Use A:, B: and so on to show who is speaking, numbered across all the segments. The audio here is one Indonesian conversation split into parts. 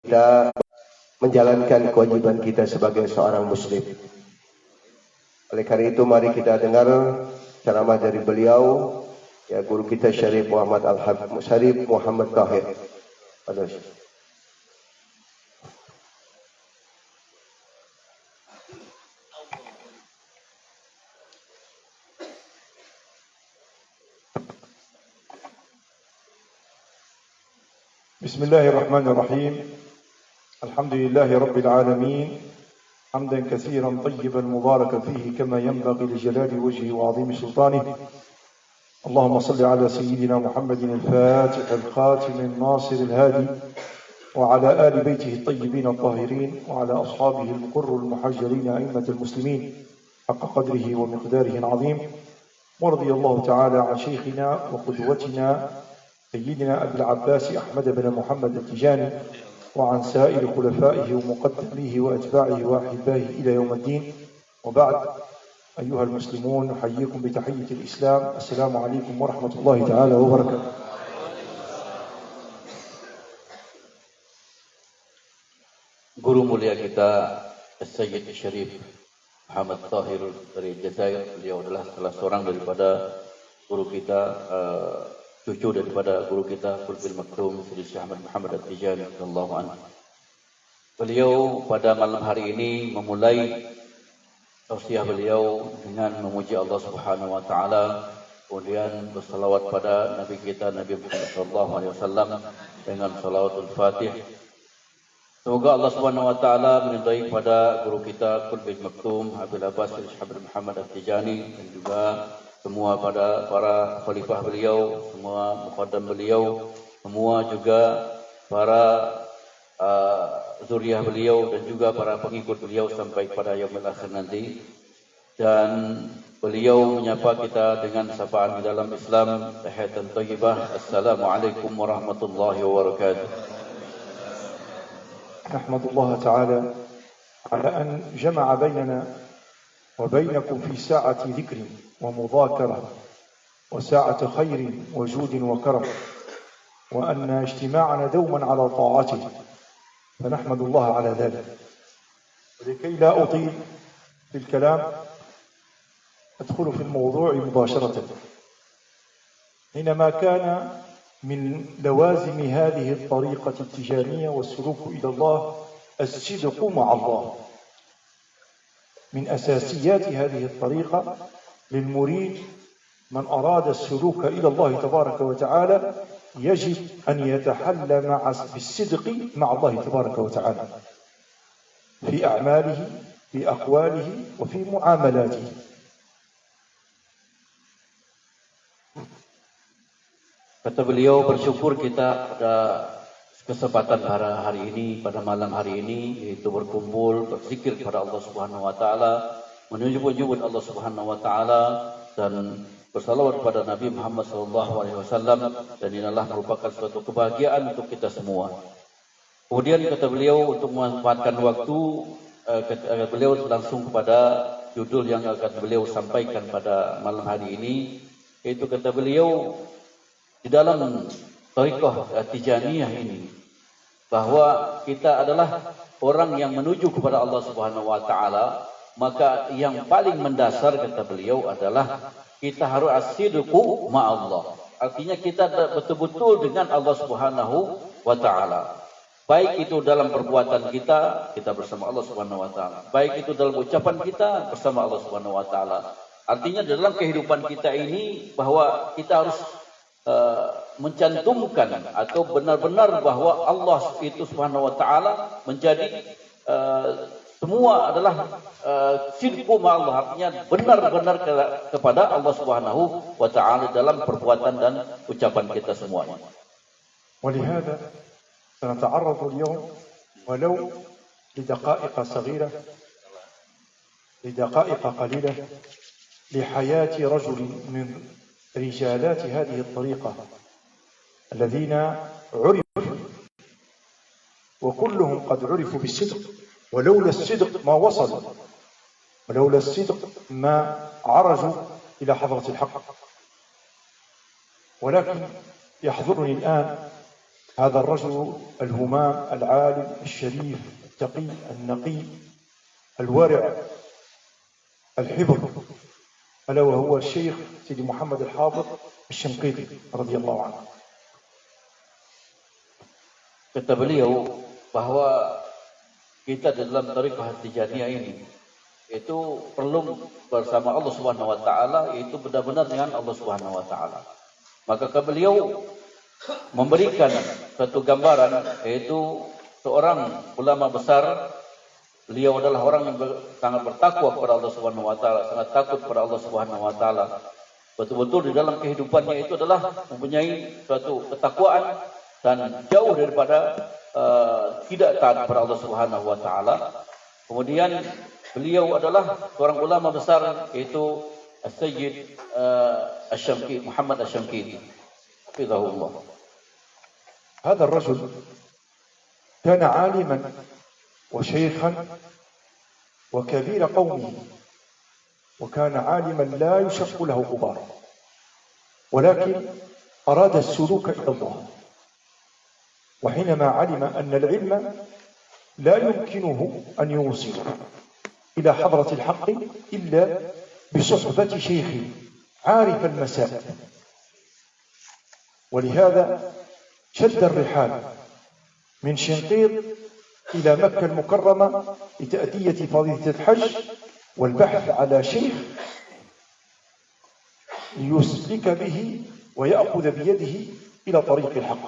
A: kita menjalankan kewajiban kita sebagai seorang muslim. Oleh karena itu mari kita dengar ceramah dari beliau, ya, guru kita Syarif Muhammad Syarif Muhammad Tahir.
B: بسم الله الرحمن الرحيم. الحمد لله رب العالمين حمدا كثيرا طيبا مباركا فيه كما ينبغي لجلال وجهه وعظيم سلطانه. اللهم صل على سيدنا محمد الفاتح الخاتم الناصر الهادي وعلى آل بيته الطيبين الطاهرين وعلى أصحابه القر المحجلين أئمة المسلمين حق قدره ومقداره العظيم. ورضي الله تعالى عن شيخنا وقدوتنا سيدنا أبي العباس أحمد بن محمد التجاني وعن سائر خلفائه ومقدميه وأتباعه وأحبائه إلى يوم الدين. وبعد، أيها المسلمون، نحييكم بتحية الإسلام. السلام عليكم ورحمة الله تعالى وبركاته.
C: Guru mulia kita Sayyid Syarif Muhammad Tahir dari Jazair, beliau adalah salah seorang daripada guru kita, cucu daripada guru kita Qutbul Maktum Sri Syekh Ahmad Muhammad At-Tijani radhiyallahu anhu. Beliau pada malam hari ini memulai tausiah beliau dengan memuji Allah Subhanahu wa taala, kemudian bersalawat pada Nabi kita Nabi Muhammad sallallahu alaihi wasallam dengan salawatul Fatih. Semoga Allah Subhanahu wa taala meridai kepada guru kita Qutbul Maktum Abil Abbas Syekh Ahmad Muhammad At-Tijani dan juga semua pada para khalifah beliau, semua muqaddam beliau, semua juga para zuriyah beliau dan juga para pengikut beliau sampai pada yaumil akhir nanti. Dan beliau menyapa kita dengan sapaan di dalam Islam, tahiyatan thayyibah. Assalamualaikum warahmatullahi wabarakatuh.
B: Nahmadullah ta'ala ala an jama'a bainana wa bainakum fi sa'ati dhikrin ومذاكرة وساعة خير وجود وكرم، وأن اجتماعنا دوما على طاعته، فنحمد الله على ذلك. ولكي لا أطيل في الكلام أدخل في الموضوع مباشرة. حينما كان من لوازم هذه الطريقة التجارية والسلوك إلى الله الصدق مع الله، من أساسيات هذه الطريقة للمريد من أراد السلوك إلى الله تبارك وتعالى يجب أن يتحلى بالصدق مع الله تبارك وتعالى في أعماله، في أقواله، وفي معاملاته.
C: Kata beliau, bersyukur kita pada kesempatan pada hari ini, pada malam hari ini, yaitu berkumpul berzikir kepada Allah Subhanahu wa taala, menyebut Allah Subhanahu wa taala dan bersalawat kepada Nabi Muhammad sallallahu alaihi wasallam, dan inilah merupakan suatu kebahagiaan untuk kita semua. Kemudian kata beliau, untuk memanfaatkan waktu, beliau langsung kepada judul yang akan beliau sampaikan pada malam hari ini, yaitu kata beliau di dalam thariqah Tijaniyah ini bahwa kita adalah orang yang menuju kepada Allah Subhanahu wa taala. Maka yang paling mendasar kata beliau adalah kita harus as-sidqu ma'allah. Artinya kita betul-betul dengan Allah Subhanahu wa taala. Baik itu dalam perbuatan kita bersama Allah Subhanahu wa taala. Baik itu dalam ucapan kita bersama Allah Subhanahu wa taala. Artinya dalam kehidupan kita ini bahwa kita harus mencantumkan atau benar-benar bahwa Allah itu Subhanahu wa taala menjadi semua adalah sidqu ma'allah, artinya benar-benar kepada Allah Subhanahu wa taala dalam perbuatan dan ucapan kita semuanya.
B: ولهذا سنتعرض اليوم ولو لدقائق صغيرة، لدقائق قليلة، لحياة رجل من رجالات هذه الطريقة الذين عرفوا، وكلهم قد عرفوا بالصدق، ولولا الصدق ما وصلوا، ولولا الصدق ما عرجوا إلى حضرة الحق. ولكن يحضرني الآن هذا الرجل الهمام العالم الشريف التقي النقي الورع الحبر، ألا وهو الشيخ سيدي محمد الحافظ الشنقيطي رضي الله عنه.
C: Kata beliau bahwa kita dalam tariqah Tijaniyah ini itu perlu bersama Allah Subhanahu wa taala, yaitu benar-benar dengan Allah Subhanahu wa taala. Maka beliau memberikan satu gambaran, yaitu seorang ulama besar. Beliau adalah orang yang sangat bertakwa kepada Allah Subhanahu wa taala, sangat takut kepada Allah Subhanahu wa taala. Betul-betul di dalam kehidupannya itu adalah mempunyai suatu ketakwaan dan jauh daripada tidak taat kepada Allah Subhanahu wa taala. Kemudian beliau adalah seorang ulama besar, yaitu As-Sayyid Asy-Syamqiti, Muhammad Asy-Syamqiti. Hafizahullah.
B: هذا الرجل كان عالما وشيخا وكبير قومه، وكان عالما لا يشق له غبار، ولكن أراد السلوك إلى الله. وحينما علم أن العلم لا يمكنه أن يوصل إلى حضرة الحق إلا بصحبة شيخ عارف المسائل، ولهذا شد الرحال من شنقيط إلى مكة المكرمة لتأدية فريضة الحج والبحث على شيخ ليسلك به ويأخذ بيده إلى طريق الحق.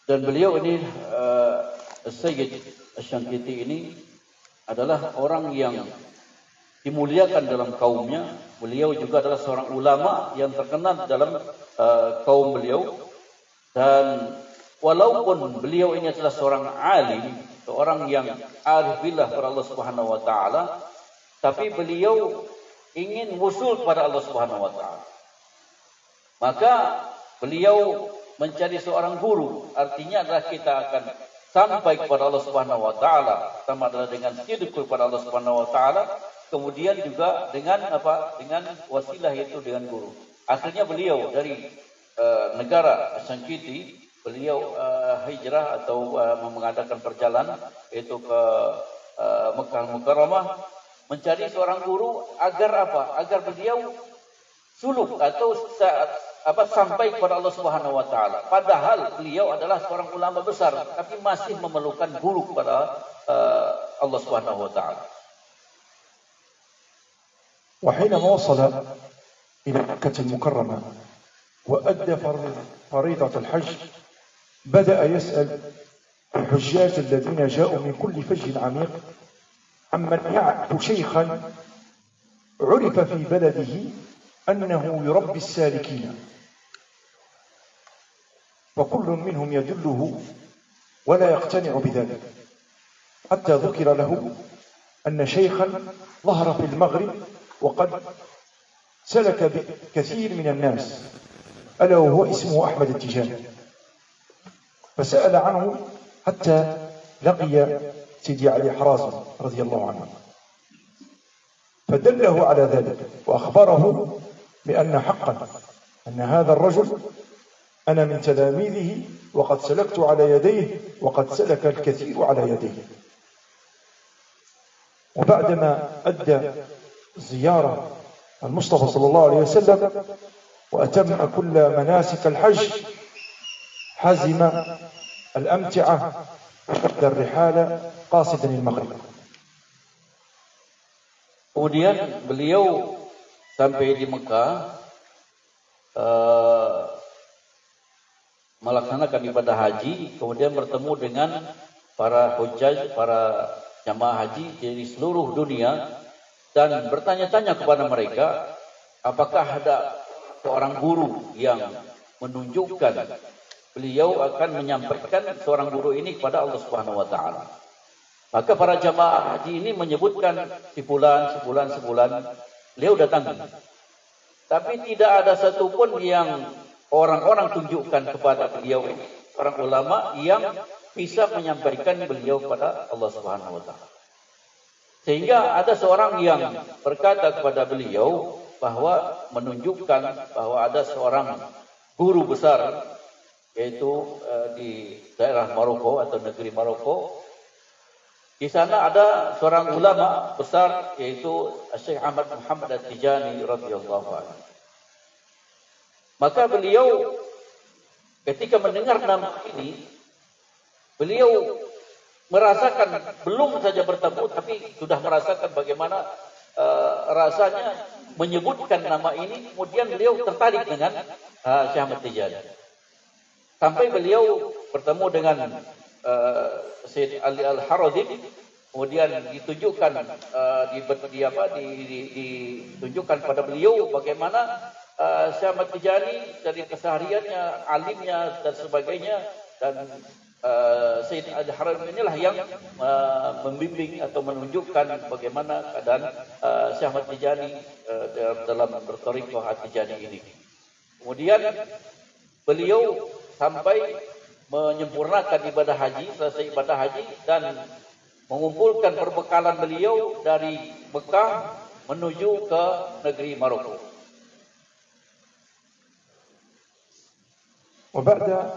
C: Dan beliau ini Sayyid Asy-Syamqiti ini adalah orang yang dimuliakan dalam kaumnya. Beliau juga adalah seorang ulama yang terkenal dalam kaum beliau. Dan walaupun beliau ini adalah seorang alim, seorang yang arif billah kepada Allah Subhanahu wa taala, tapi beliau ingin wusul kepada Allah Subhanahu wa taala. Maka beliau mencari seorang guru, artinya adalah kita akan sampai kepada Allah Subhanahu wa taala, sama adalah dengan sidq kepada Allah Subhanahu wa taala, kemudian juga dengan apa? Dengan wasilah, yaitu dengan guru. Akhirnya beliau dari negara Asy-Syamqiti, beliau hijrah atau mengadakan perjalanan yaitu ke Mekah Mukarramah, mencari seorang guru agar apa? Agar beliau suluk atau sampai kepada Allah Subhanahu wa taala. Padahal beliau adalah seorang ulama besar, tapi masih memerlukan guru kepada Allah Subhanahu wa taala.
B: وحينما وصل إلى مكة المكرمة وأدى فريضة الحج، بدأ يسأل الحجاج الذين جاءوا من كل فج عميق عمن يعرف شيخا عرف في بلده أنه يربي السالكين، وكل منهم يدله ولا يقتنع بذلك، حتى ذكر له أن شيخا ظهر في المغرب وقد سلك كثير من الناس، ألا وهو اسمه أحمد التجاني، فسأل عنه حتى لقي سيدي علي حرازم رضي الله عنه، فدله على ذلك وأخبره بأن حقا أن هذا الرجل أنا من تلاميذه وقد سلكت على يديه وقد سلك الكثير على يديه. وبعدما أدى زيارة المصطفى صلى الله عليه وسلم وأتم كل مناسك الحج، حزم الأمتعة وأدى الرحال قاصدا المغرب.
C: Kemudian beliau sampai di Mekah melaksanakan ibadah haji, kemudian bertemu dengan para hujjaj, para jamaah haji dari seluruh dunia, dan bertanya-tanya kepada mereka apakah ada seorang guru yang menunjukkan beliau akan menyampaikan seorang guru ini kepada Allah Subhanahu wa taala. Maka para jamaah haji ini menyebutkan sebulan, beliau datang. Tapi tidak ada satupun yang orang-orang tunjukkan kepada beliau ini, orang ulama yang bisa menyampaikan beliau kepada Allah Subhanahu wa taala. Sehingga ada seorang yang berkata kepada beliau bahwa menunjukkan bahwa ada seorang guru besar yaitu di daerah Maroko atau negeri Maroko. Di sana ada seorang ulama besar yaitu Syekh Ahmad Muhammad At-Tijani radhiyallahu anhu. Maka beliau ketika mendengar nama ini, beliau merasakan, belum saja bertemu tapi sudah merasakan bagaimana rasanya menyebutkan nama ini. Kemudian beliau tertarik dengan Syekh Ahmad Tijani. Sampai beliau bertemu dengan Sayyid Ali Al-Harazim, kemudian ditunjukkan ditunjukkan pada beliau bagaimana Syekh Ahmad Tijani dari kesehariannya, alimnya dan sebagainya, dan Sayyid Al-Harazim inilah yang membimbing atau menunjukkan bagaimana keadaan Syekh Ahmad Tijani dalam berthariqah At-Tijani ini. Kemudian beliau sampai menyempurnakan ibadah haji, selesai ibadah haji dan mengumpulkan perbekalan beliau dari Mekah menuju ke negeri Maroko.
B: وبعد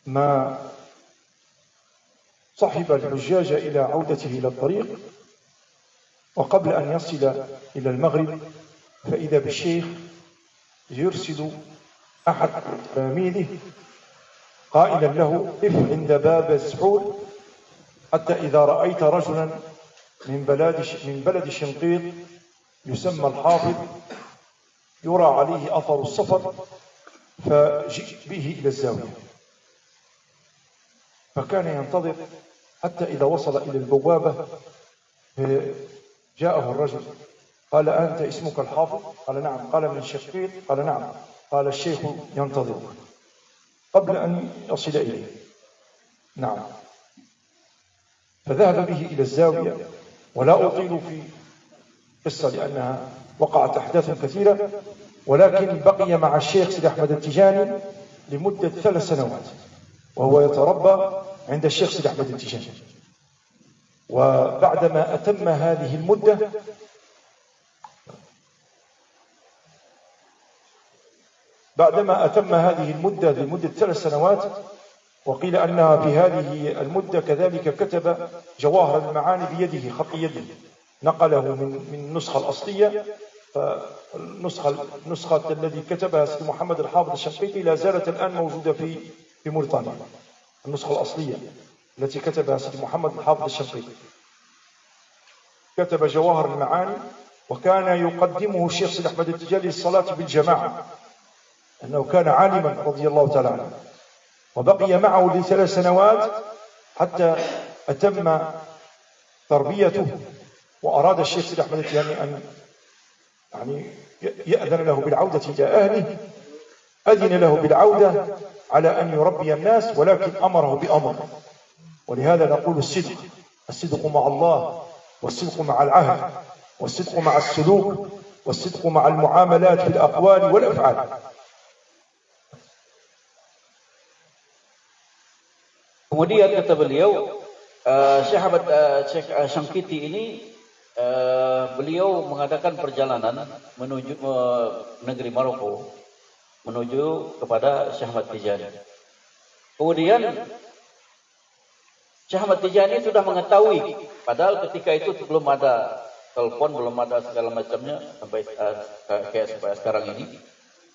B: ما صحب الحجاج إلى عودته إلى الطريق وقبل أن يصل إلى المغرب فإذا بالشيخ يرسل أحد تلاميذه قائلا له قف عند باب السحور حتى إذا رأيت رجلا من بلد شنقيط يسمى الحافظ يرى عليه أثر السفر فجئ به إلى الزاوية. فكان ينتظر حتى إذا وصل إلى البوابة جاءه الرجل قال أنت اسمك الحافظ؟ قال نعم. قال من شنقيط؟ قال نعم. قال الشيخ ينتظرك قبل أن يصل إليه. نعم. فذهب به إلى الزاوية، ولا أطيل في قصة لأنها وقعت أحداث كثيرة، ولكن بقي مع الشيخ سيد أحمد التجاني لمدة 3 سنوات وهو يتربى عند الشيخ سيد أحمد التجاني. وبعدما أتم هذه المدة لمدة 3 سنوات، وقيل أنها في هذه المدة كذلك كتب جواهر المعاني بيده، خط يده، نقله من النسخة الأصلية. فالنسخة الذي كتبها سيد محمد الحافظ الشنقيطي لا زالت الآن موجودة في موريتانيا، النسخة الأصلية التي كتبها سيد محمد الحافظ الشنقيطي. كتب جواهر المعاني، وكان يقدمه الشيخ سيد أحمد التجاني للصلاة بالجماعة، أنه كان عالما رضي الله تعالى عنه. وبقي معه ل3 سنوات حتى أتم تربيته، وأراد الشيخ سيد أحمد التجاني أن يأذن له بالعودة إلى أهله. أذن له بالعودة على أن يربي الناس، ولكن أمره بأمر. ولهذا نقول الصدق مع الله، والصدق مع العهد، والصدق مع السلوك، والصدق مع المعاملات في الأقوال والأفعال.
C: Kemudian kata beliau, Syekh Syangkiti ini beliau mengadakan perjalanan menuju negeri Maroko, menuju kepada Syekh Ahmad Tijani. Kemudian Syekh Ahmad Tijani sudah mengetahui, padahal ketika itu belum ada telepon, belum ada segala macamnya sampai sekarang ini.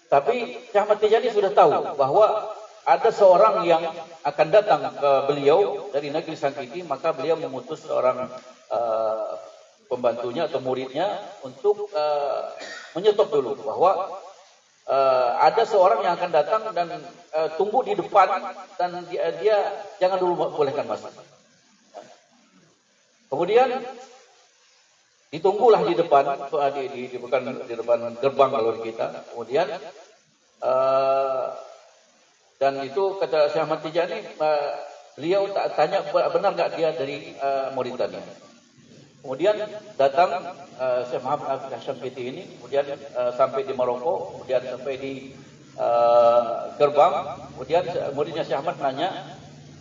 C: Tapi Syekh Ahmad Tijani sudah tahu bahwa ada seorang yang akan datang ke beliau dari negeri Sangkiti, maka beliau mengutus seorang pembantunya atau muridnya untuk menyetop dulu bahwa ada seorang yang akan datang dan tunggu di depan, dan dia jangan dulu bolehkan masuk. Kemudian ditunggulah di depan, bukan di depan gerbang kalau kita. Kemudian dan itu kata Syekh Ahmad Tijani, beliau tanya benar nggak dia dari Mauritania. Kemudian datang Syekh Muhammad Syangkiti ini, kemudian sampai di Maroko, kemudian sampai di gerbang. Kemudian muridnya Syekh Ahmad nanya,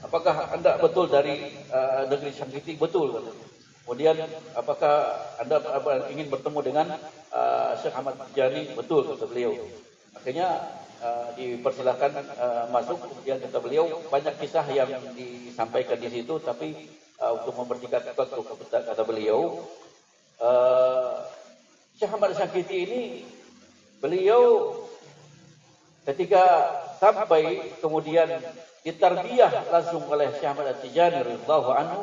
C: apakah anda betul dari negeri Syangkiti? Betul. Kemudian apakah anda ingin bertemu dengan Syekh Ahmad Tijani? Betul, kata beliau. Akhirnya dipersilakan masuk. Kemudian kata beliau banyak kisah yang disampaikan di situ, tapi untuk mempertingkat waktu kata beliau, Syekh Ahmad Syakiti ini beliau ketika sampai kemudian ditarbiyah langsung oleh Syekh Ahmad At-Tijani radhiyallahu anhu,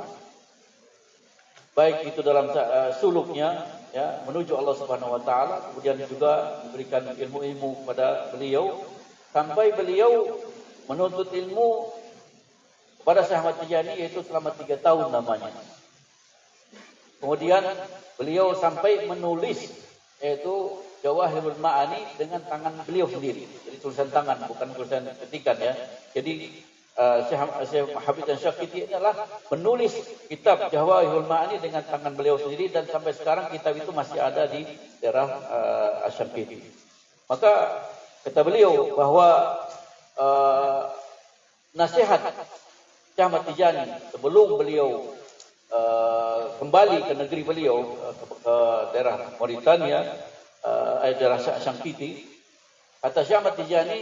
C: baik itu dalam suluknya ya menuju Allah Subhanahu wa taala, kemudian juga diberikan ilmu-ilmu kepada beliau sampai beliau menuntut ilmu kepada Syekh Ahmad Tijani yaitu selama 3 tahun lamanya. Kemudian beliau sampai menulis yaitu Jawahirul Ma'ani dengan tangan beliau sendiri. Jadi tulisan tangan, bukan tulisan ketikan ya. Jadi Syekh Habib Syakiti adalah menulis kitab Jawahirul Ma'ani dengan tangan beliau sendiri, dan sampai sekarang kitab itu masih ada di daerah Syakiti. Maka kata beliau bahwa nasihat Syekh Ahmad Tijani sebelum beliau kembali ke negeri beliau ke daerah Mauritania, daerah Syakiti, kata Syekh Ahmad Tijani,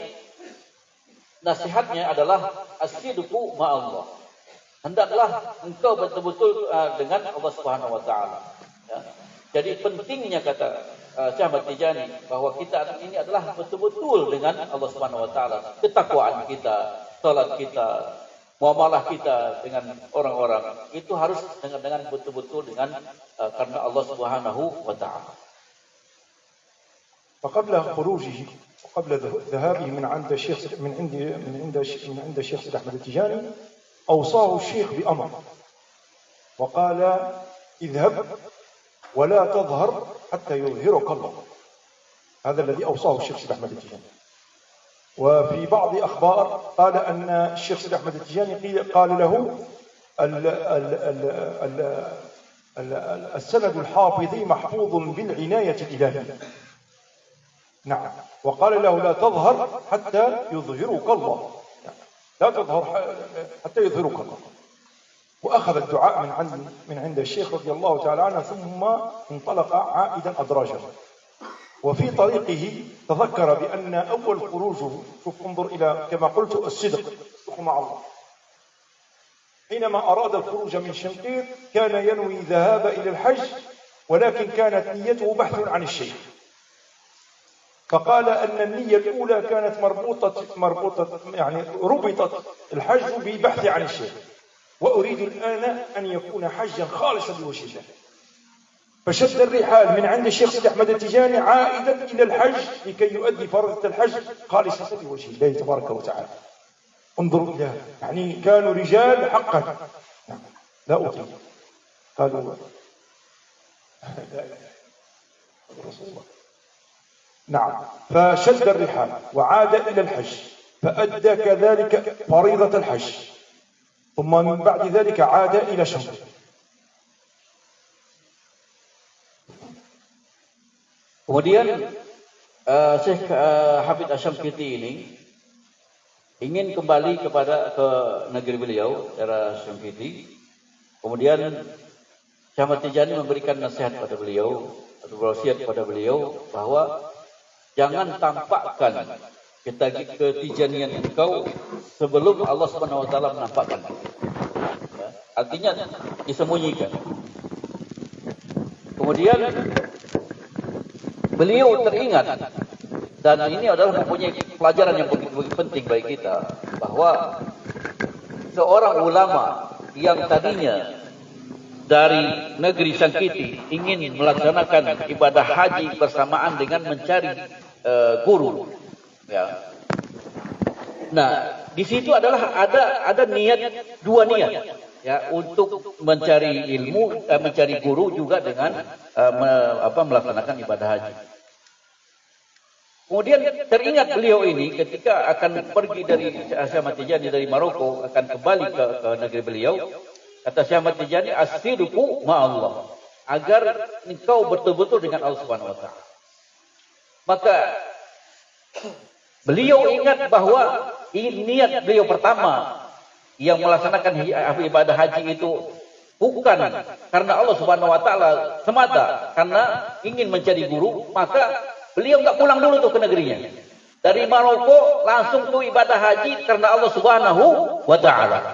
C: nasihatnya adalah as-sidqu ma'allah. Hendaklah engkau betul-betul dengan Allah Subhanahu wa taala. Ya. Jadi pentingnya kata Syekh Ahmad Tijani bahwa kita ini adalah betul-betul dengan Allah Subhanahu wa taala. Ketakwaan kita, salat kita, muamalah kita dengan orang-orang itu harus dengan betul-betul dengan karena Allah Subhanahu wa taala.
B: فقبل خروجه وقبل ذهابه من عند الشيخ من عند الشيخ سيد أحمد التجاني أوصاه الشيخ بأمر وقال اذهب ولا تظهر حتى يظهرك الله. هذا الذي أوصاه الشيخ سيد أحمد التجاني. وفي بعض أخبار قال أن الشيخ سيد أحمد التجاني قال له السند الحافظي محفوظ بالعناية الإلهية. نعم. وقال له لا تظهر حتى يظهرك الله. لا تظهر حتى يظهرك الله. وأخذ الدعاء من عند الشيخ رضي الله تعالى عنه، ثم انطلق عائدا أدراجه. وفي طريقه تذكر بأن أول خروجه، شوف انظر إلى كما قلت الصدق مع الله، حينما أراد الخروج من شنقيط كان ينوي الذهاب إلى الحج، ولكن كانت نيته بحث عن الشيخ. فقال أن النية الأولى كانت مربوطة يعني ربطت الحج ببحث عن الشيخ، وأريد الآن أن يكون حجا خالصا لوجه الله. فشد الرحال من عند الشيخ سيد أحمد التجاني عائدا إلى الحج لكي يؤدي فريضة الحج خالصة لوجه الله تبارك وتعالى. انظروا إلى يعني كانوا رجال حقا. لا أطيل. قالوا لا إله إلا رسول الله. نعم. فشد الرحال وعاد إلى الحج، فأدى كذلك فريضة الحج، ثم من بعد ذلك عاد إلى شنقيط.
C: Kemudian Syekh Habib Asy-Syakiti ini ingin kembali ke negeri beliau, daerah Syakiti. Kemudian Syekh Ahmad Tijani memberikan nasihat pada beliau atau wasiat pada beliau bahwa jangan tampakkan ketijanian engkau sebelum Allah Subhanahu wa taala menampakkan. Ya, artinya disembunyikan. Kemudian beliau teringat, dan ini adalah mempunyai pelajaran yang begitu penting bagi kita, bahwa seorang ulama yang tadinya dari negeri Syakiti ingin melaksanakan ibadah haji bersamaan dengan mencari guru. Ya. Nah, di situ adalah ada dua niat, ya, untuk mencari ilmu, mencari guru juga dengan melaksanakan ibadah haji. Kemudian teringat beliau ini ketika akan pergi dari Syekh Ahmad Tijani dari Maroko, akan kembali ke negeri beliau. Kata Syekh Ahmad Tijani, as-sidqu ma'allah, agar engkau betul-betul dengan Allah Subhanahu wa taala. Maka beliau ingat bahwa niat beliau pertama yang melaksanakan ibadah haji itu bukan karena Allah Subhanahu wa taala semata, karena ingin mencari guru, maka beliau enggak pulang dulu tuh ke negerinya. dari Maroko langsung tuh ibadah haji karena Allah Subhanahu wa taala.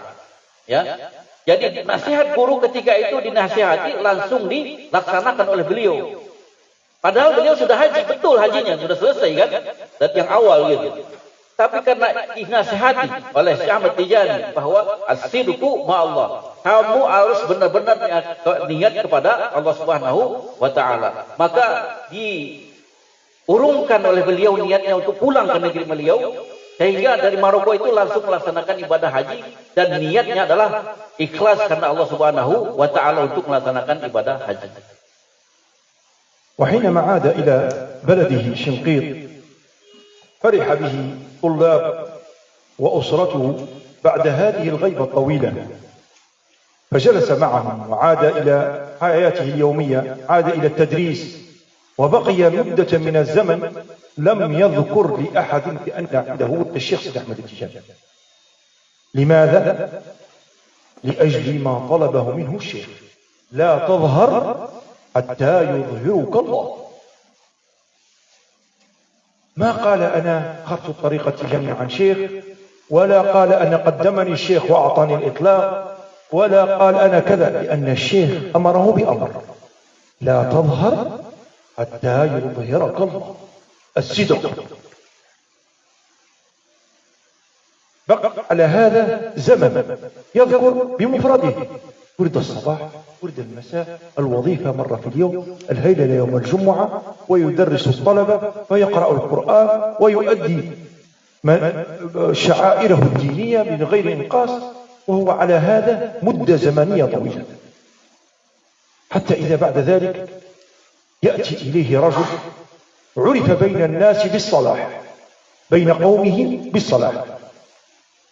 C: Ya. Jadi nasihat guru ketika itu dinasihati langsung dilaksanakan oleh beliau. Padahal beliau sudah haji, betul hajinya sudah selesai kan? Dan yang awal gitu. Tapi karena dinasihati oleh Syekh Ahmad Tijani bahwa as-sidqu ma'allah. Kamu harus benar-benar niat kepada Allah Subhanahu wa taala. Maka diurungkan oleh beliau niatnya untuk pulang ke negeri beliau, sehingga dari Maroko itu langsung melaksanakan ibadah haji dan niatnya adalah ikhlas karena Allah Subhanahu wa taala untuk melaksanakan ibadah haji.
B: وحينما عاد إلى بلده شنقيط فرح به طلاب وأسرته بعد هذه الغيبة الطويلة، فجلس معهم وعاد إلى حياته اليومية، عاد إلى التدريس، وبقي مدة من الزمن لم يذكر لأحد بأن عنده الشيخ سيد أحمد التجاني. لماذا؟ لأجل ما طلبه منه الشيخ، لا تظهر حتى يظهرك الله. ما قال أنا أخذت الطريقة التجانية عن شيخ، ولا قال أنا قدمني الشيخ وأعطاني الإطلاق، ولا قال أنا كذا، لأن الشيخ أمره بأمر لا تظهر حتى يظهرك الله. الصدق. بقى على هذا زمن يذكر بمفرده، ورد الصباح، ورد المساء، الوظيفة مرة في اليوم، الهيلة يوم الجمعة، ويدرس الطلبة ويقرأ القرآن ويؤدي شعائره الدينية من غير إنقاص، وهو على هذا مدة زمنية طويلة، حتى إذا بعد ذلك يأتي إليه رجل عرف بين الناس بالصلاح، بين قومه بالصلاح،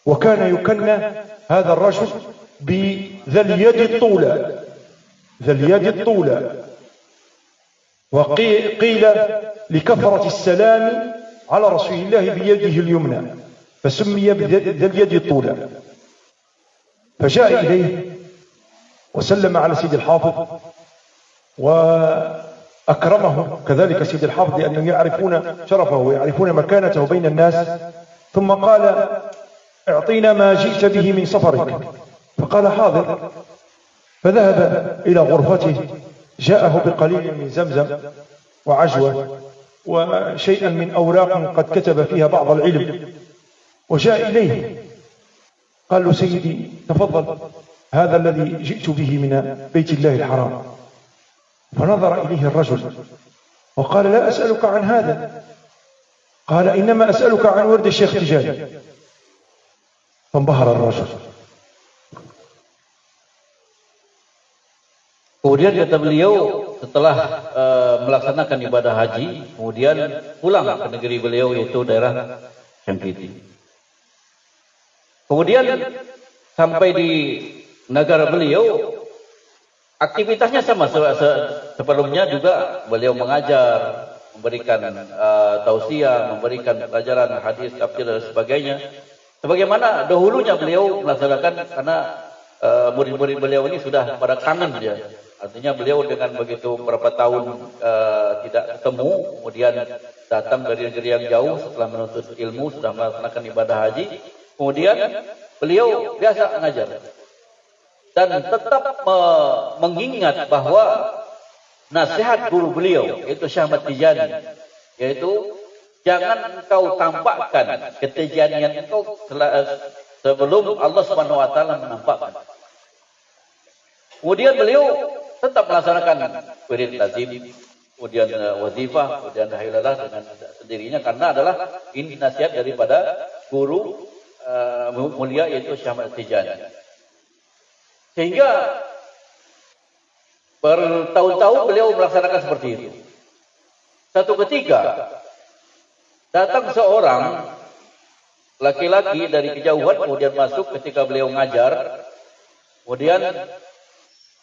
B: وكان يكنى هذا الرجل بذا اليد الطولى، ذا اليد الطولى، وقيل لكثرة السلام على رسول الله بيده اليمنى فسمي بذا اليد الطولى. فجاء إليه وسلم على سيد الحافظ وأكرمه كذلك سيد الحافظ، لأنهم يعرفون شرفه ويعرفون مكانته بين الناس، ثم قال اعطينا ما جئت به من سفرك، فقال حاضر، فذهب إلى غرفته، جاءه بقليل من زمزم وعجوة وشيئا من أوراق قد كتب فيها بعض العلم، وجاء إليه قال له سيدي تفضل، هذا الذي جئت به من بيت الله الحرام. فنظر إليه الرجل وقال لا أسألك عن هذا، قال إنما أسألك عن ورد الشيخ تجاني. فانبهر الرجل.
C: Kemudian kata beliau setelah melaksanakan ibadah haji, kemudian pulang ke negeri beliau yaitu daerah Sengkiti. Kemudian sampai di negara beliau, aktivitasnya sama sebelumnya juga beliau mengajar, memberikan tausiah, memberikan pelajaran hadis, tafsir dan sebagainya. Sebagaimana dahulunya beliau melaksanakan, karena murid-murid beliau ini sudah pada kangen dia. Artinya beliau dengan begitu berapa tahun tidak ketemu, kemudian datang dari negeri yang jauh setelah menuntut ilmu, sudah melaksanakan ibadah haji, kemudian beliau biasa mengajar dan tetap mengingat bahwa nasihat guru beliau yaitu Syekh Ahmad Tijani, yaitu jangan engkau tampakkan ketijanian engkau sebelum Allah Subhanahu wa taala menampakkan. Kemudian beliau tetap melaksanakan wirid lazim, kemudian wazifah, kemudian hailalah dengan sendirinya, karena adalah ini nasihat daripada guru mulia yaitu Syekh Ahmad Tijani. Sehingga bertahun-tahun beliau melaksanakan seperti itu. Satu ketika datang seorang laki-laki dari kejauhan, kemudian masuk ketika beliau mengajar. Kemudian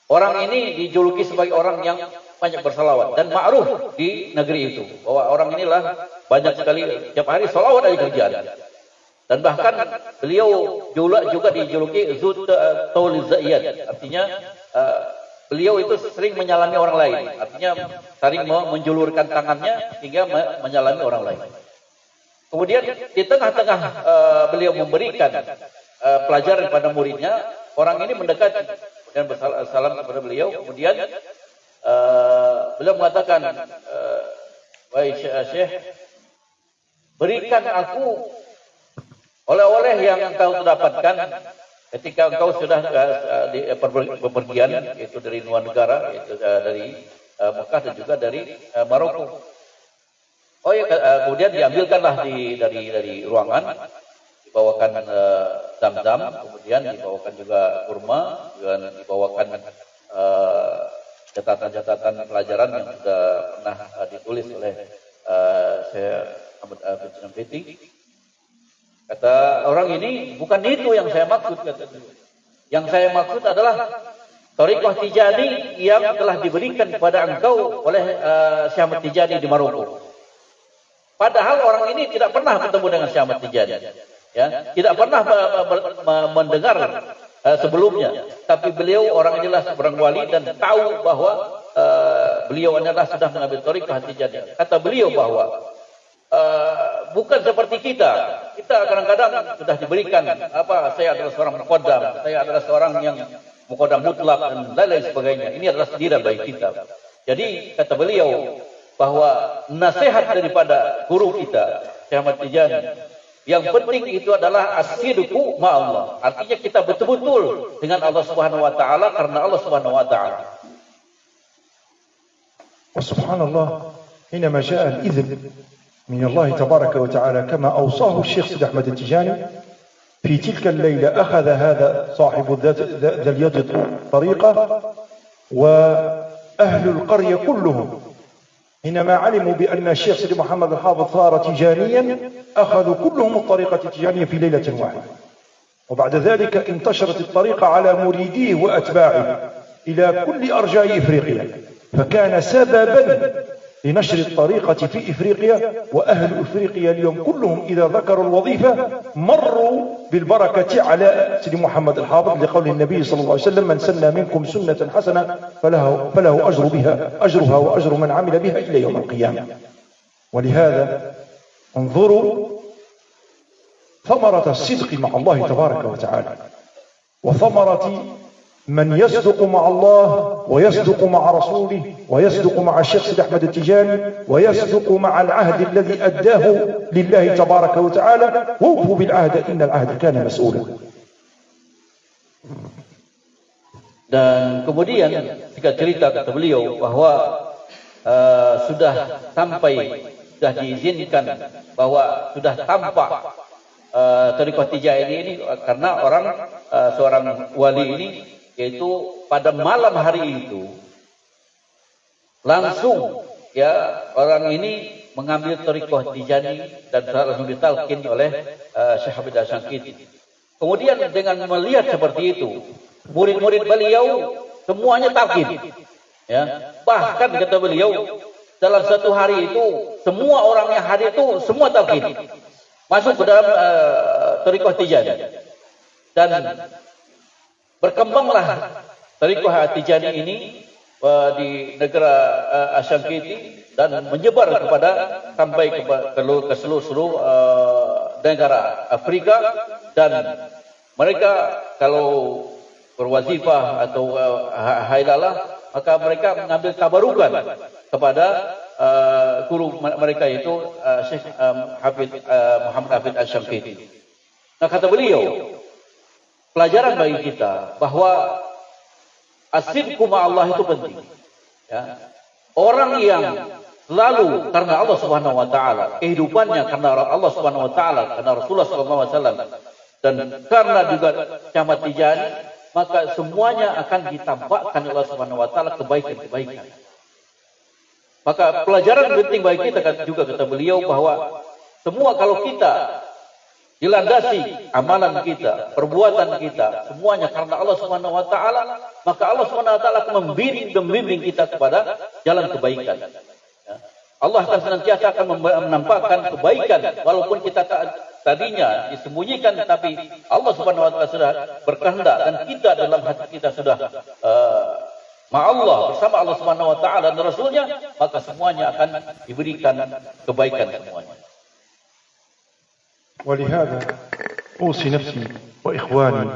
C: orang ini dijuluki sebagai orang yang banyak bersalawat dan ma'ruf di negeri itu, bahwa orang inilah banyak sekali setiap hari salawat dari kerjaan. Dan bahkan beliau juga dijuluki Zut Taul Zaiyad, artinya beliau itu sering menyalami orang lain, artinya sering menjulurkan tangannya hingga menyalami orang lain. Kemudian di tengah-tengah beliau memberikan pelajaran kepada muridnya, orang ini mendekati dan bersalam kepada beliau. Kemudian beliau mengatakan, wahai Syekh, berikan aku oleh-oleh yang engkau dapatkan ketika engkau sudah di bepergian, yaitu dari luar negara, yaitu dari Mekah dan juga dari Maroko. Oh ya, kemudian diambilkanlah dari ruangan, dibawakan zam-zam, kemudian dibawakan juga kurma, dan dibawakan catatan-catatan pelajaran yang sudah pernah ditulis oleh saya Ahmad bin Syamkiti. Kata orang ini, bukan itu yang saya maksud, kata dia. Yang saya maksud adalah Thariqah Tijani yang telah diberikan kepada engkau oleh Syekh Ahmad Tijani di Maroko. Padahal orang ini tidak pernah bertemu dengan Syekh Ahmad Tijani, ya, tidak pernah mendengar sebelumnya. Tapi beliau orang inilah seorang wali dan tahu bahwa beliau adalah sudah mengambil Thariqah Tijani. Kata beliau bahwa bukan seperti kita. Kita kadang-kadang sudah diberikan saya adalah seorang muqaddam, saya adalah seorang yang muqaddam mutlak dan lain-lain sebagainya. Ini adalah sendirian bagi kita. Jadi kata beliau bahwa nasihat daripada guru kita Syekh Ahmad Tijani yang penting itu adalah as-sidqu ma'allah. Artinya kita betul-betul dengan Allah Subhanahu wa taala karena Allah Subhanahu wa taala.
B: Subhanallah, حينما جاء الإذن من الله تبارك وتعالى كما أوصاه الشيخ سيد أحمد التجاني في تلك الليلة، أخذ هذا صاحب ذا اليد طريقة وأهل القرية كلهم حينما علموا بأن الشيخ سيد محمد الحافظ صار تجانيا أخذوا كلهم الطريقة التجانية في ليلة واحدة. وبعد ذلك انتشرت الطريقة على مريديه وأتباعه إلى كل أرجاء إفريقيا، فكان سببا لنشر الطريقة في إفريقيا. وأهل إفريقيا اليوم كلهم إذا ذكروا الوظيفة مروا بالبركة على سيدي محمد الحافظ، لقول النبي صلى الله عليه وسلم: من سن منكم سنة حسنة فله أجرها وأجر من عمل بها إلى يوم القيامة. ولهذا انظروا ثمرة الصدق مع الله تبارك وتعالى، وثمرة من يصدق مع الله ويصدق مع رسوله ويصدق مع الشيخ سيد أحمد التجاني ويصدق مع العهد الذي أداه لله تبارك وتعالى. ووفوا بالعهد إن العهد كان مسؤولا.
C: Dan kemudian jika cerita kata beliau bahwa sudah diizinkan bahwa sudah tampak Thariqah Tijani ini karena seorang wali ini, yaitu pada malam hari itu langsung ya orang ini mengambil Thariqah Tijani dan langsung ditalkin oleh Syekh Habib Syamkiti. Kemudian dengan melihat seperti itu, murid-murid beliau semuanya talkin, ya. Bahkan kata beliau dalam satu hari itu semua orang yang hadir itu semua talkin masuk ke dalam Thariqah Tijani. Dan berkembanglah Thariqah Tijani ini di negara Syamkiti dan menyebar sampai ke seluruh negara Afrika. Dan mereka kalau berwazifah atau hailalah, maka mereka mengambil tabarukan kepada guru mereka yaitu Syekh Muhammad Hafid Asy-Syamkiti. Nah, kata beliau, pelajaran bagi kita bahwa as-sidqu ma'allah itu penting. Ya. Orang yang selalu karena Allah Subhanahu wa taala, kehidupannya karena Allah Subhanahu wa taala, karena Rasulullah sallallahu alaihi wasallam, dan karena juga Syekh Ahmad Tijani, maka semuanya akan ditampakkan oleh Allah Subhanahu wa taala kebaikan-kebaikan. Maka pelajaran penting bagi kita juga kata beliau bahwa semua kalau kita dilandasi amalan kita, perbuatan kita, semuanya karena Allah Subhanahu wa taala, maka Allah Subhanahu wa taala akan membimbing kita kepada jalan kebaikan. Allah akan senantiasa menampakkan kebaikan walaupun kita tadinya disembunyikan, tapi Allah Subhanahu wa taala sudah berkehendak dan kita dalam hati kita sudah ma'allah, bersama Allah Subhanahu wa taala dan Rasulnya, maka semuanya akan diberikan kebaikan semuanya.
B: ولهذا أوصي نفسي وإخواني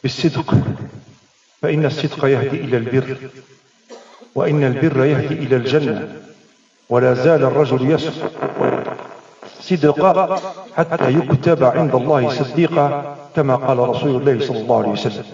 B: بالصدق، فإن الصدق يهدي إلى البر، وإن البر يهدي إلى الجنة، ولا زال الرجل يصدق صدقا حتى يكتب عند الله صديقا، كما قال رسول الله صلى الله عليه وسلم: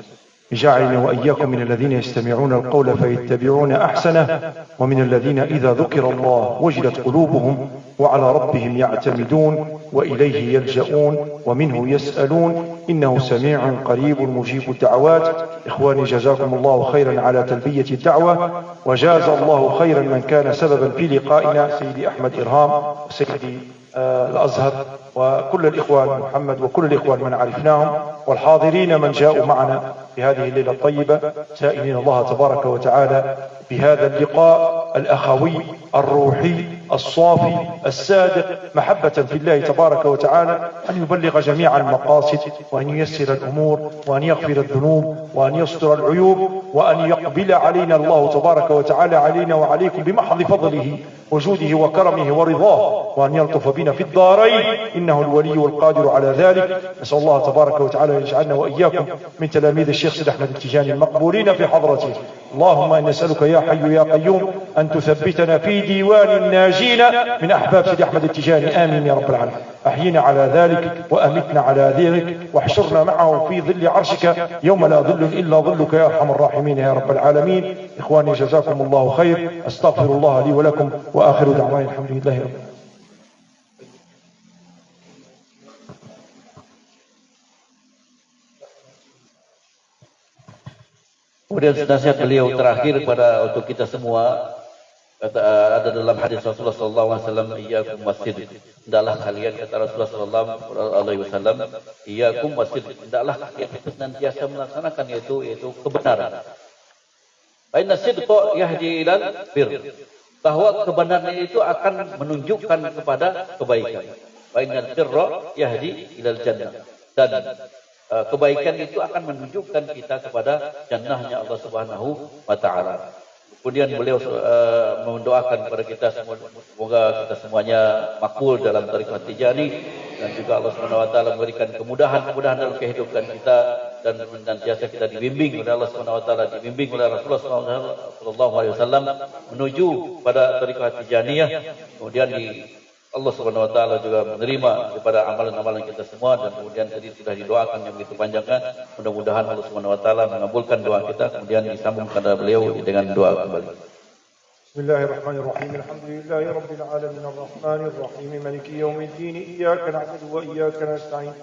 B: جعلني وإياكم من الذين يستمعون القول فيتبعون أحسنه، ومن الذين إذا ذكر الله وجلت قلوبهم وعلى ربهم يعتمدون وإليه يلجؤون ومنه يسألون إنه سميع قريب مجيب الدعوات. إخواني، جزاكم الله خيرا على تلبية الدعوة، وجاز الله خيرا من كان سببا في لقائنا، سيدي أحمد إرهام وسيدي الأزهر وكل الإخوان محمد وكل الإخوان من عرفناهم، والحاضرين من جاءوا معنا في هذه الليلة الطيبة، سائلين الله تبارك وتعالى بهذا اللقاء الأخوي الروحي الصافي الصادق محبة في الله تبارك وتعالى أن يبلغ جميع المقاصد، وأن ييسر الأمور، وأن يغفر الذنوب، وأن يستر العيوب، وأن يقبل علينا الله تبارك وتعالى علينا وعليكم بمحض فضله وجوده وكرمه ورضاه، وأن يلطف بنا في الدارين إنه الولي والقادر على ذلك. نسأل الله تبارك وتعالى أن يجعلنا وإياكم من تلاميذ الشيخ سيد أحمد التجاني المقبولين في حضرته. اللهم إن نسألك يا حي يا قيوم أن تثبتنا في ديوان الناجين من أحباب سيد أحمد التجاني، آمين يا رب العالمين. أحينا على ذلك وأمتنا على ذلك، واحشرنا معه في ظل عرشك يوم لا ظل إلا ظلك يا أرحم الراحمين يا رب العالمين. إخواني، جزاكم الله خير، أستغفر الله لي ولكم، وآخر دعوانا الحمد لله رب العالمين.
C: Kemudian nasihat beliau terakhir pada untuk kita semua, ada dalam hadis Rasulullah SAW, iyyakum wasid, hendaklah kalian, kata Rasulullah SAW, iyyakum wasid, hendaklah kalian senantiasa melaksanakan yaitu kebenaran. Fa inna sidqa yahdi ilal bir, bahwa kebenaran itu akan menunjukkan kepada kebaikan. Fa innal birra yahdi ilal jannah, dan kebaikan itu akan menunjukkan kita kepada jannahnya Allah Subhanahu wa taala. Kemudian beliau mendoakan kepada kita semua, semoga kita semuanya makbul dalam tarekat Tijani, dan juga Allah Subhanahu wa taala memberikan kemudahan dalam kehidupan kita, dan senantiasa kita dibimbing oleh Allah Subhanahu wa taala, dibimbing oleh Rasulullah sallallahu alaihi wasallam menuju pada tarekat Tijaniyah. Kemudian Allah Subhanahu wa taala juga menerima daripada amalan-amalan kita semua, dan kemudian tadi sudah didoakan yang begitu panjangnya. Mudah-mudahan Allah Subhanahu wa taala mengabulkan doa kita, kemudian disambung kepada beliau dengan doa kembali.
B: Bismillahirrahmanirrahim. Alhamdulillahi rabbil alamin arrahmanir rahim maliki yaumiddin iyyaka na'budu wa iyyaka nasta'in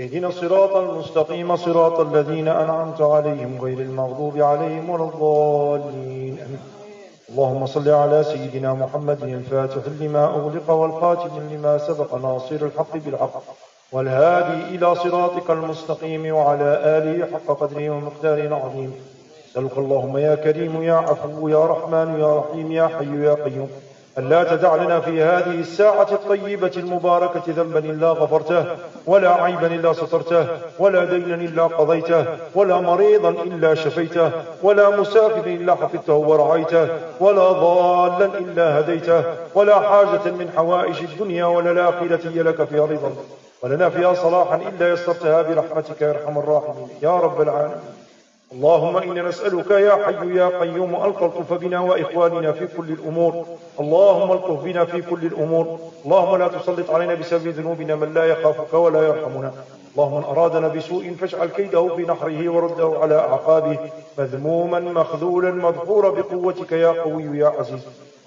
B: ihdinas siratal mustaqim siratal ladzina an'amta 'alaihim ghairil maghdubi 'alaihim waladdallin. اللهم صل على سيدنا محمد الفاتح لما أغلق والخاتم لما سبق ناصر الحق بالحق والهادي إلى صراطك المستقيم وعلى آله حق قدره ومقداره العظيم. نسألك اللهم يا كريم يا عفو يا رحمن يا رحيم يا حي يا قيوم ألا تدع لنا في هذه الساعة الطيبة المباركة ذنبا إلا غفرته، ولا عيبا إلا سترته، ولا دينا إلا قضيته، ولا مريضا إلا شفيته، ولا مسافرا إلا حفظته ورعيته، ولا ضالا إلا هديته، ولا حاجة من حوائج الدنيا ولا الآخرة هي لك فيها رضا ولنا فيها صلاحا إلا يسرتها برحمتك يا أرحم الراحمين يا رب العالمين. اللهم إنا نسألك يا حي يا قيوم الطف بنا وإخواننا في كل الأمور، اللهم الطف بنا في كل الأمور، اللهم لا تسلط علينا بسبب ذنوبنا من لا يخافك ولا يرحمنا، اللهم من أرادنا بسوء فاجعل كيده في نحره ورده على أعقابه مذموما مخذولا مدحورا بقوتك يا قوي يا عزيز.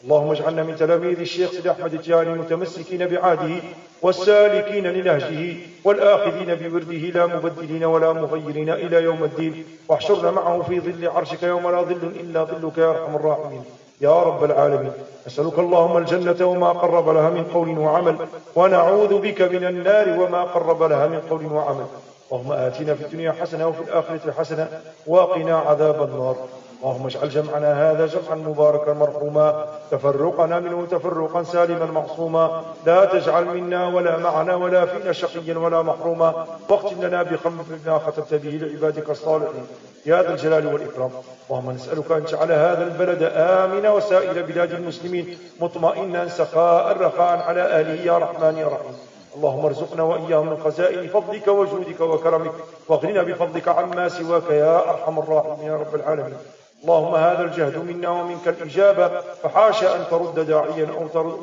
B: اللهم اجعلنا من تلاميذ الشيخ سيد أحمد التجاني متمسكين بعهده والسالكين لنهجه والآخذين بورده لا مبدلين ولا مغيرين إلى يوم الدين، واحشرنا معه في ظل عرشك يوم لا ظل إلا ظلك يا أرحم الراحمين يا رب العالمين. نسألك اللهم الجنة وما قرب لها من قول وعمل، ونعوذ بك من النار وما قرب لها من قول وعمل. اللهم آتنا في الدنيا حسنة وفي الآخرة حسنة وقنا عذاب النار. اللهم اجعل جمعنا هذا جمعا مباركا مرحوما، تفرقنا منه تفرقا سالما معصوما، لا تجعل منا ولا معنا ولا فينا شقيا ولا محروما، واختم لنا بما ختمت به لعبادك الصالحين يا ذا الجلال والإكرام. اللهم نسألك أن تجعل هذا البلد آمنا وسائر بلاد المسلمين مطمئنا سخاء رخاء على آله يا رحمن يا رحيم. اللهم ارزقنا وإياهم من خزائن فضلك وجودك وكرمك، واغننا بفضلك عما سواك يا أرحم الراحمين يا رب العالمين. اللهم هذا الجهد منا ومنك الإجابة، فحاشا أن ترد داعيا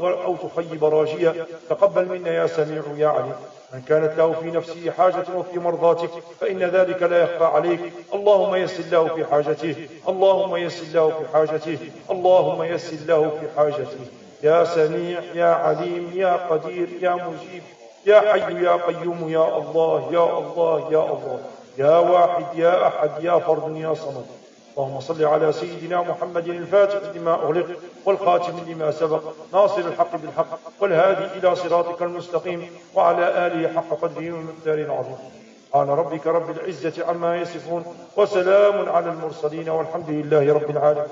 B: أو تخيب راجيا. تقبل منا يا سميع يا عليم. من كانت له في نفسه حاجة وفي مرضاتك فإن ذلك لا يخفى عليك. اللهم يسر له في حاجته، اللهم يسر له في حاجته، اللهم يسر له في حاجته. يا سميع يا عليم يا قدير يا مجيب يا حي يا قيوم يا الله يا الله يا الله، يا واحد يا أحد يا فرد يا صمد. اللهم صل على سيدنا محمد الفاتح لما أغلق والخاتم لما سبق ناصر الحق بالحق والهادي إلى صراطك المستقيم، وعلى آله حق قدره ومقداره العظيم. سبحان ربك رب العزة عما يصفون وسلام على المرسلين والحمد لله رب العالمين.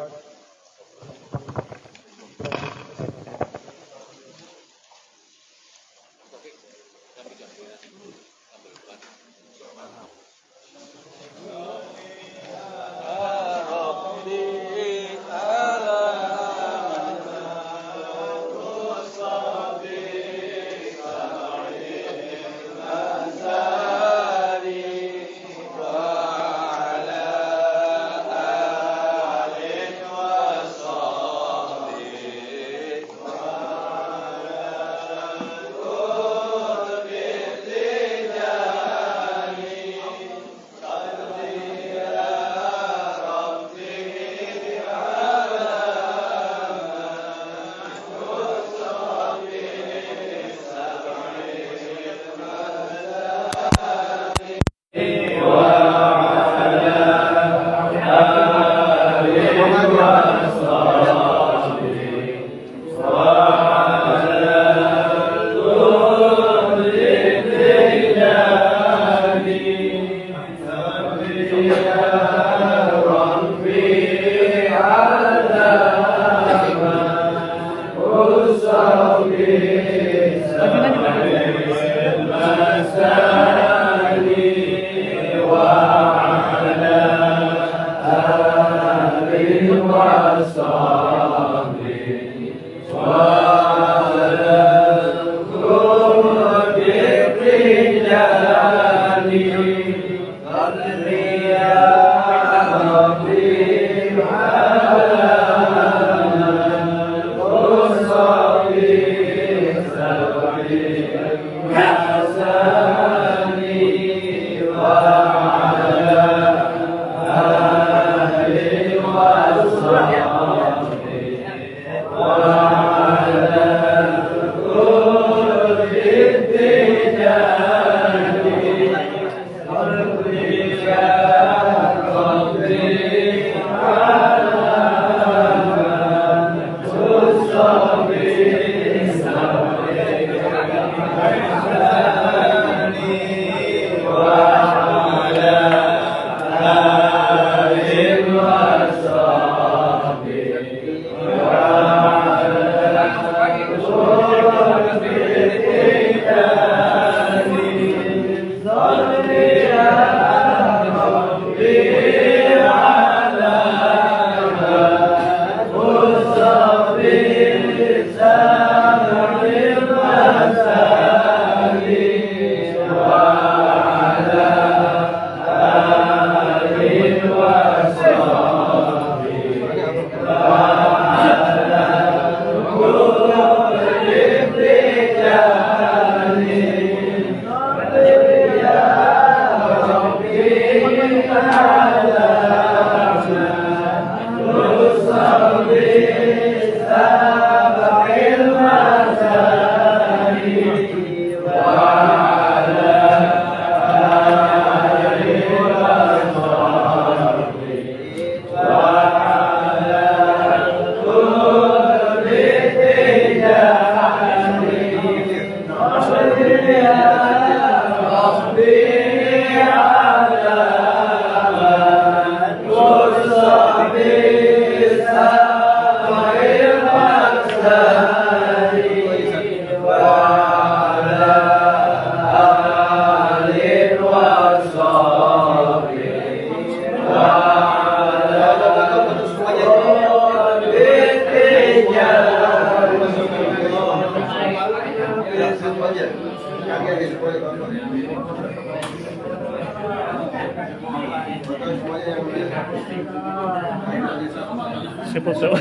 D: Siapa tuh?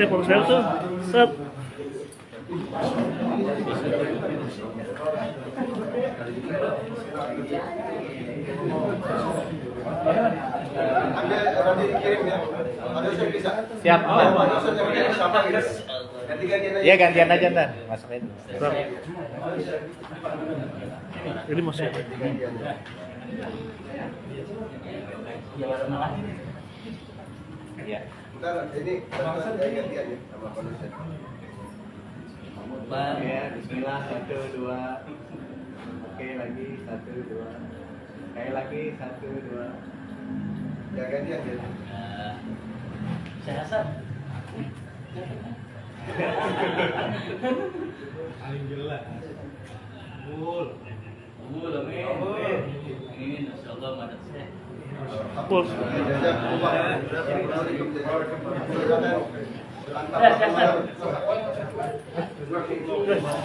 D: Ponsel tuh, set.
E: Siap. Iya gantian aja ntar, masukin.
D: Ini masuk.
E: Iya.
A: Ini gantian ya sama produsen.
E: Ya, bismillah 1 2. Oke, lagi 1 2. Kayak lagi 1 2.
A: Ya gantian ya.
E: Saya rasa ini insyaallah madat saya.
D: Bos.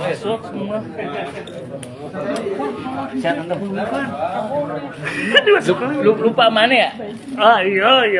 D: Masuk semua.
E: Lupa mana ya?
D: Iya.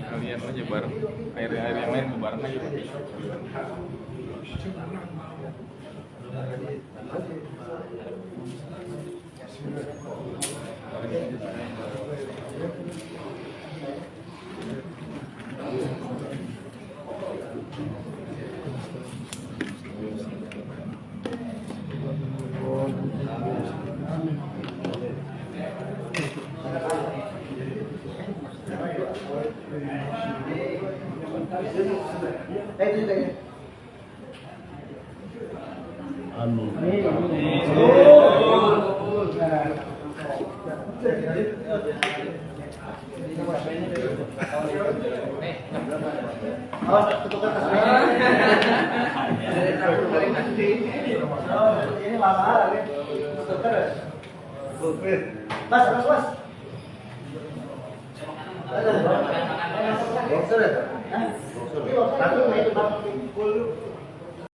F: Kalian aja bareng, air yang lain bareng aja.
A: Mas.